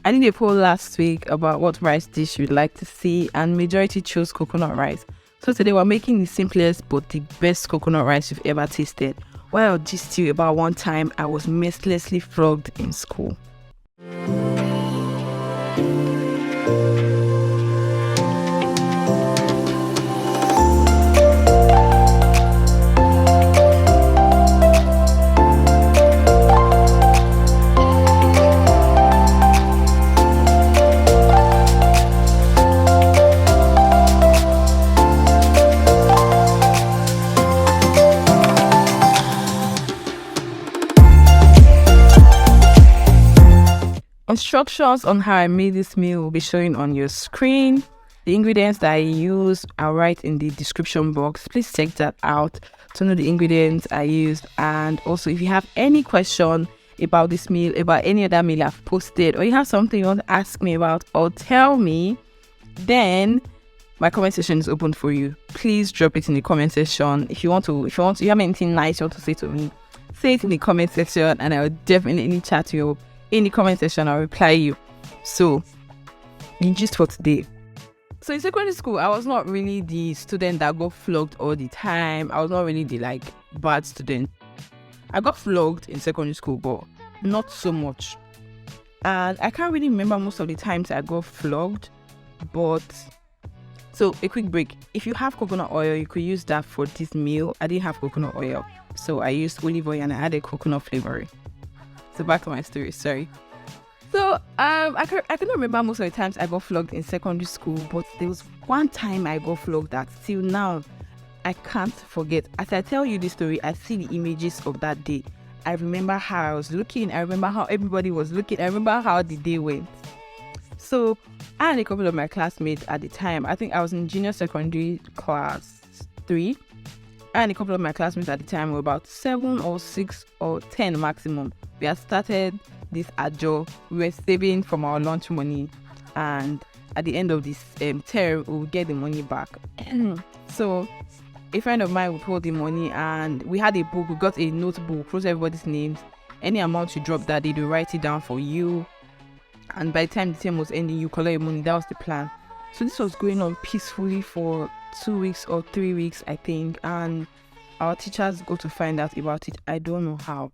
I did a poll last week about what rice dish you'd like to see, and majority chose coconut rice. So today we're making the simplest but the best coconut rice you've ever tasted. While I'll gist you about one time I was mercilessly flogged in school. Instructions on how I made this meal will be showing on your screen. The ingredients that I use are right in the description box. Please check that out to know the ingredients I used. And also, if you have any question about this meal, about any other meal I've posted, or you have something you want to ask me about or tell me, then my comment section is open for you. Please drop it in the comment section. If you have anything nice you want to say to me, say it in the comment section, and I will definitely chat to you in the comment section. I'll reply you. So, the gist for today. So in secondary school, I was not really the student that got flogged all the time. I was not really the bad student. I got flogged in secondary school, but not so much. And I can't really remember most of the times I got flogged. But so a quick break. If you have coconut oil, you could use that for this meal. I didn't have coconut oil, so I used olive oil and I added coconut flavoring. So back to my story, sorry. So I cannot remember most of the times I got flogged in secondary school, but there was one time I got flogged that till now I can't forget. As I tell you this story, I see the images of that day. I remember how I was looking. I remember how everybody was looking. I remember how the day went. So I had a couple of my classmates at the time. I think I was in junior secondary class 3. And a couple of my classmates at the time were about 7 or 6 or 10 maximum. We had started this ajo. We were saving from our lunch money, and at the end of this term, we would get the money back. So a friend of mine would hold the money, and we had a book. We got a notebook, wrote everybody's names. Any amount you drop that day, they write it down for you. And by the time the term was ending, you collect your money. That was the plan. So this was going on peacefully for 2 weeks or 3 weeks, I think. And our teachers got to find out about it. I don't know how.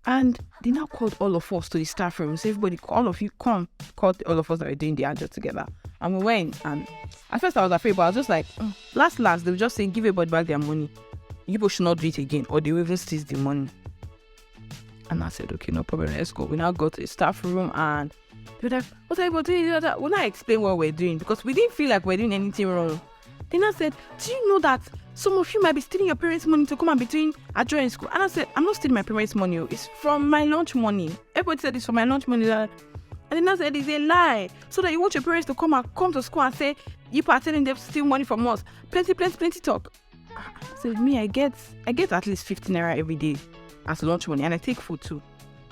And they now called all of us to the staff room. So everybody, all of you, come. Called all of us that were doing the adjust together. And we went. And at first I was afraid, but I was just like, last, they were just saying, give everybody back their money. You people should not do it again, or they will even seize the money. And I said, okay, no problem, let's go. We now go to the staff room, and they were like, what are you doing? When I explained what we're doing, because we didn't feel like we're doing anything wrong. Then I said, do you know that some of you might be stealing your parents' money to come and be doing a job in school? And I said, I'm not stealing my parents' money. It's from my lunch money. Everybody said it's from my lunch money. And then I said, it's a lie. So that you want your parents to come to school and say, you are telling them to steal money from us. Plenty talk. I said, me, I get at least 50 naira every day as lunch money, and I take food too.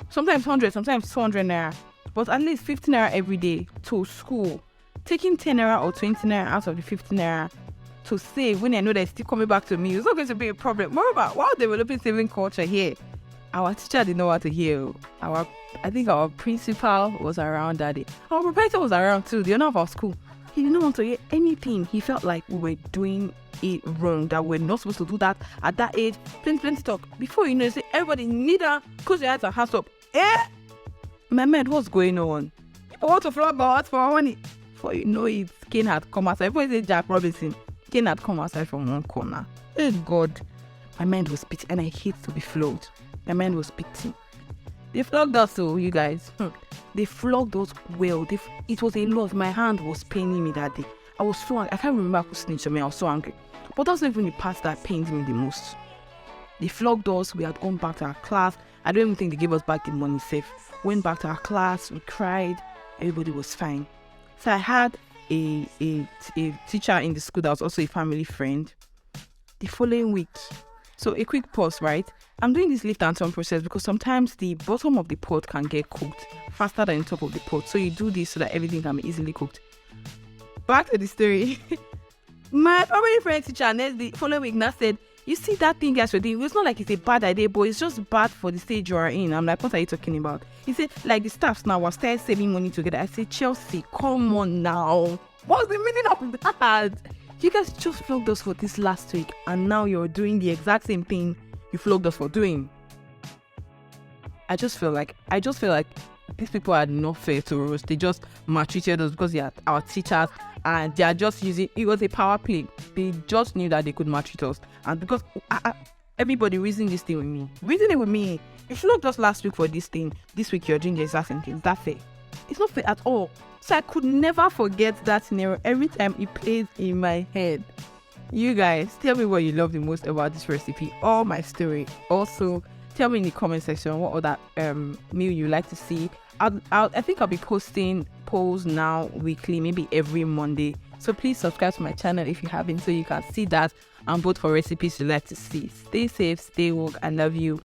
Sometimes 100, sometimes 200 naira. But at least 50 naira every day to school. Taking 10 naira or 20 naira out of the 50 naira to save when I know they're still coming back to me, it's not going to be a problem. Moreover, while developing saving culture here, our teacher didn't know what to hear. I think our principal was around that day. Our proprietor was around too, the owner of our school. He didn't want to hear anything. He felt like we were doing it wrong, that we're not supposed to do that at that age. Plenty talk. Before you know, say everybody neither close your eyes and hands up. My man, what's going on? People want to flog us for money. Before you know it, Kane had come outside. Everybody say Jack Robinson. Kane had come outside from one corner. Oh God, my mind was beating, and I hate to be flogged. My mind was beating. They flogged us, so you guys. They flogged us well. It was a lot. My hand was paining me that day. I was so angry. I can't remember who snitched on me. I was so angry. But that's not even the part that pained me the most. They flogged us. We had gone back to our class. I don't even think they gave us back the money safe. Went back to our class. We cried. Everybody was fine. So I had a teacher in the school that was also a family friend. The following week. So a quick pause, right? I'm doing this lift and turn process because sometimes the bottom of the pot can get cooked faster than the top of the pot. So you do this so that everything can be easily cooked. Back to the story. My family friend teacher the following week now said, You see that thing guys, it's not like it's a bad idea, but it's just bad for the stage you are in. I'm like, what are you talking about? He said, like the staffs now were started saving money together. I said, Chelsea, come on now. What's the meaning of that? You guys just flogged us for this last week, and now you're doing the exact same thing you flogged us for doing. I just feel like these people are not fair to us. They just maltreated us because they are our teachers, and they are just using it was a power play. They just knew that they could maltreat us, and because everybody reason this thing with me, reason it with me. You flogged us last week for this thing. This week you're doing the exact same thing. Is that fair? It's not fair at all. So I could never forget that scenario every time it plays in my head. You guys, tell me what you love the most about this recipe or my story. Also, tell me in the comment section what other meal you like to see. I think I'll be posting polls now weekly, maybe every Monday. So please subscribe to my channel if you haven't, so you can see that and vote for recipes you like to see. Stay safe, stay woke. I love you.